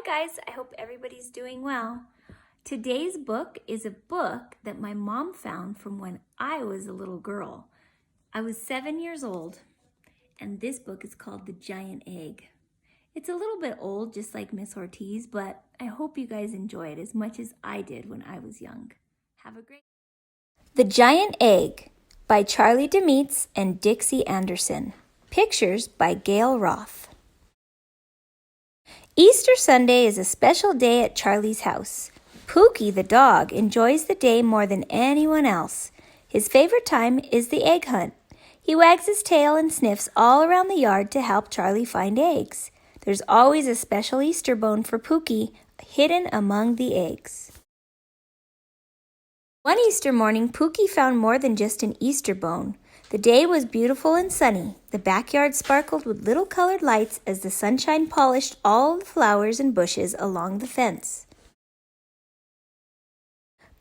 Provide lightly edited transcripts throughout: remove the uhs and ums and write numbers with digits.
guys, I hope everybody's doing well. Today's book is a book that my mom found from when I was a little girl. I was 7 years old, and this book is called The Giant Egg. It's a little bit old, just like Miss Ortiz, but I hope you guys enjoy it as much as I did when I was young. Have a great The Giant Egg by Charlie Damitz and Dixie Anderson. Pictures by Gail Roth. Easter Sunday is a special day at Charlie's house. Pookie the dog enjoys the day more than anyone else. His favorite time is the egg hunt. He wags his tail and sniffs all around the yard to help Charlie find eggs. There's always a special Easter bone for Pookie hidden among the eggs. One Easter morning, Pookie found more than just an Easter bone. The day was beautiful and sunny. The backyard sparkled with little colored lights as the sunshine polished all the flowers and bushes along the fence.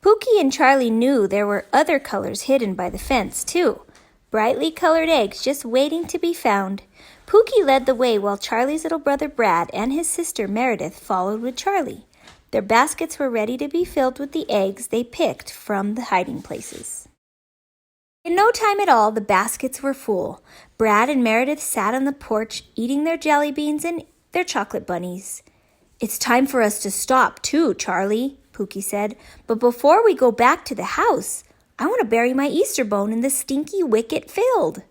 Pookie and Charlie knew there were other colors hidden by the fence, too. Brightly colored eggs just waiting to be found. Pookie led the way while Charlie's little brother Brad and his sister Meredith followed with Charlie. Their baskets were ready to be filled with the eggs they picked from the hiding places. In no time at all, the baskets were full. Brad and Meredith sat on the porch eating their jelly beans and their chocolate bunnies. "It's time for us to stop, too, Charlie," Pookie said. "But before we go back to the house, I want to bury my Easter bone in the stinky wicket field."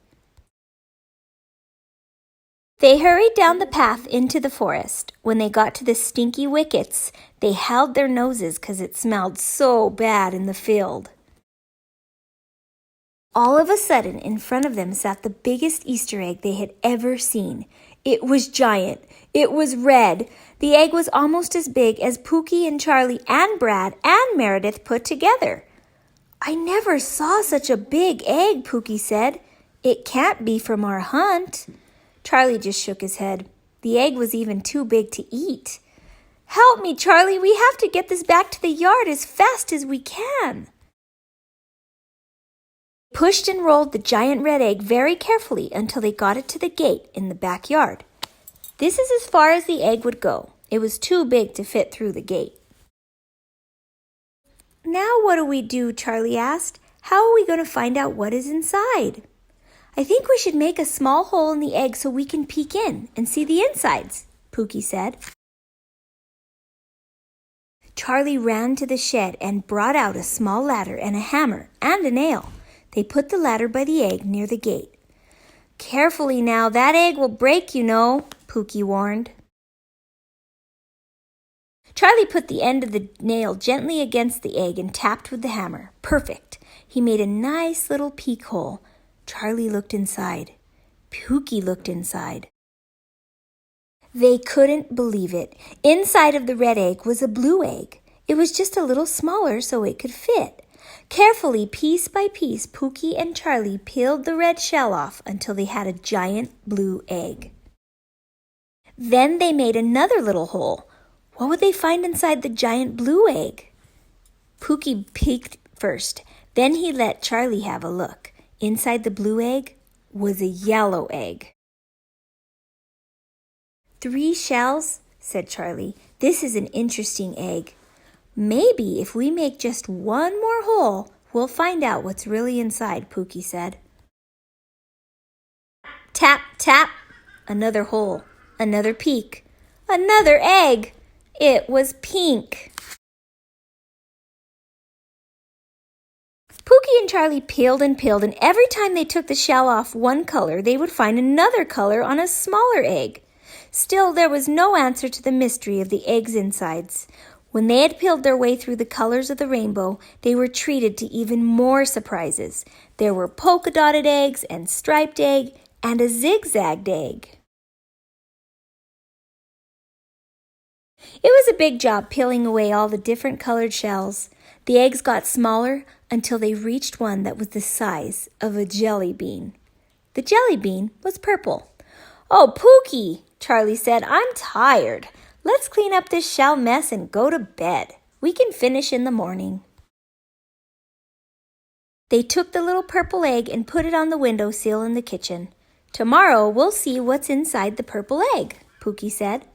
They hurried down the path into the forest. When they got to the stinky wickets, they held their noses because it smelled so bad in the field. All of a sudden, in front of them sat the biggest Easter egg they had ever seen. It was giant. It was red. The egg was almost as big as Pookie and Charlie and Brad and Meredith put together. "I never saw such a big egg," Pookie said. "It can't be from our hunt." Charlie just shook his head. The egg was even too big to eat. "Help me, Charlie. We have to get this back to the yard as fast as we can." Pushed and rolled the giant red egg very carefully until they got it to the gate in the backyard. This is as far as the egg would go. It was too big to fit through the gate. "Now what do we do?" Charlie asked. "How are we going to find out what is inside?" "I think we should make a small hole in the egg so we can peek in and see the insides," Pookie said. Charlie ran to the shed and brought out a small ladder and a hammer and a nail. They put the ladder by the egg near the gate. "Carefully now, that egg will break, you know," Pookie warned. Charlie put the end of the nail gently against the egg and tapped with the hammer. Perfect. He made a nice little peek hole. Charlie looked inside. Pookie looked inside. They couldn't believe it. Inside of the red egg was a blue egg. It was just a little smaller so it could fit. Carefully, piece by piece, Pookie and Charlie peeled the red shell off until they had a giant blue egg. Then they made another little hole. What would they find inside the giant blue egg? Pookie peeked first. Then he let Charlie have a look. Inside the blue egg was a yellow egg. "3 shells," said Charlie. "This is an interesting egg. Maybe if we make just one more hole, we'll find out what's really inside," Pookie said. Tap, tap. Another hole. Another peek. Another egg. It was pink. Pookie and Charlie peeled and peeled, and every time they took the shell off one color, they would find another color on a smaller egg. Still, there was no answer to the mystery of the egg's insides. When they had peeled their way through the colors of the rainbow, they were treated to even more surprises. There were polka-dotted eggs and striped egg and a zigzagged egg. It was a big job peeling away all the different colored shells. The eggs got smaller until they reached one that was the size of a jelly bean. The jelly bean was purple. "Oh, Pookie," Charlie said, "I'm tired. Let's clean up this shell mess and go to bed. We can finish in the morning." They took the little purple egg and put it on the windowsill in the kitchen. "Tomorrow we'll see what's inside the purple egg," Pookie said.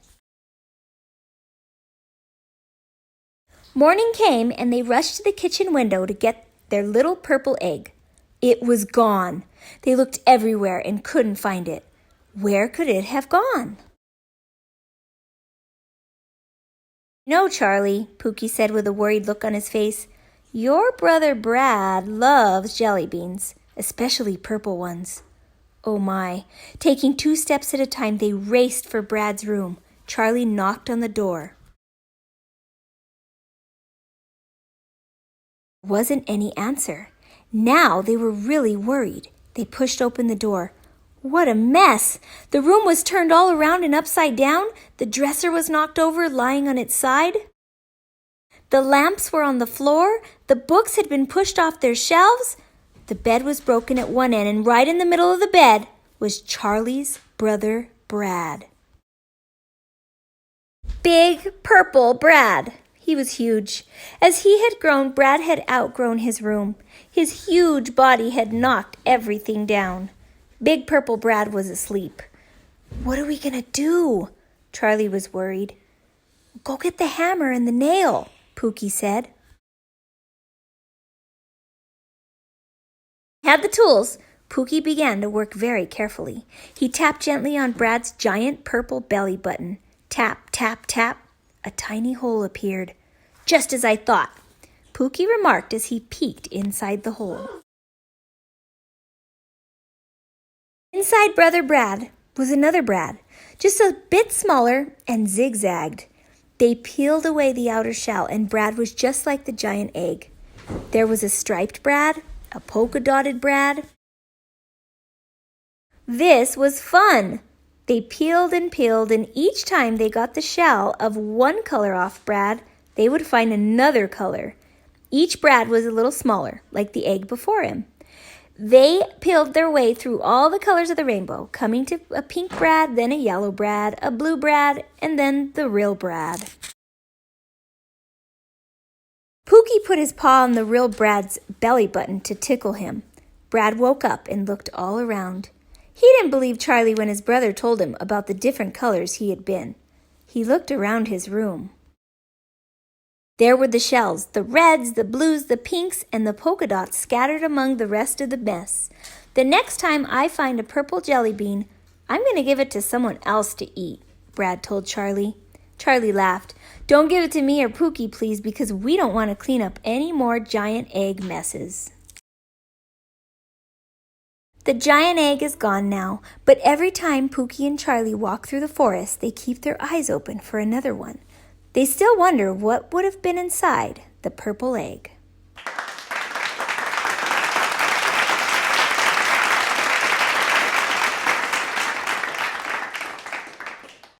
Morning came, and they rushed to the kitchen window to get their little purple egg. It was gone. They looked everywhere and couldn't find it. Where could it have gone? No, Charlie, Pookie said with a worried look on his face. Your brother Brad loves jelly beans, especially purple ones. Oh my. Taking 2 steps at a time, they raced for Brad's room. Charlie knocked on the door. There wasn't any answer. Now they were really worried. They pushed open the door. What a mess! The room was turned all around and upside down. The dresser was knocked over, lying on its side. The lamps were on the floor. The books had been pushed off their shelves. The bed was broken at one end, and right in the middle of the bed was Charlie's brother Brad. Big purple Brad. He was huge. As he had grown, Brad had outgrown his room. His huge body had knocked everything down. Big purple Brad was asleep. What are we going to do? Charlie was worried. Go get the hammer and the nail, Pookie said. Had the tools, Pookie began to work very carefully. He tapped gently on Brad's giant purple belly button. Tap, tap, tap. A tiny hole appeared. Just as I thought, Pookie remarked as he peeked inside the hole. Inside brother Brad was another Brad, just a bit smaller and zigzagged. They peeled away the outer shell, and Brad was just like the giant egg. There was a striped Brad, a polka-dotted Brad. This was fun. They peeled, and each time they got the shell of one color off Brad, they would find another color. Each Brad was a little smaller, like the egg before him. They peeled their way through all the colors of the rainbow, coming to a pink Brad, then a yellow Brad, a blue Brad, and then the real Brad. Pookie put his paw on the real Brad's belly button to tickle him. Brad woke up and looked all around. He didn't believe Charlie when his brother told him about the different colors he had been. He looked around his room. There were the shells, the reds, the blues, the pinks, and the polka dots scattered among the rest of the mess. The next time I find a purple jelly bean, I'm going to give it to someone else to eat, Brad told Charlie. Charlie laughed. Don't give it to me or Pookie, please, because we don't want to clean up any more giant egg messes. The giant egg is gone now, but every time Pookie and Charlie walk through the forest, they keep their eyes open for another one. They still wonder what would have been inside the purple egg.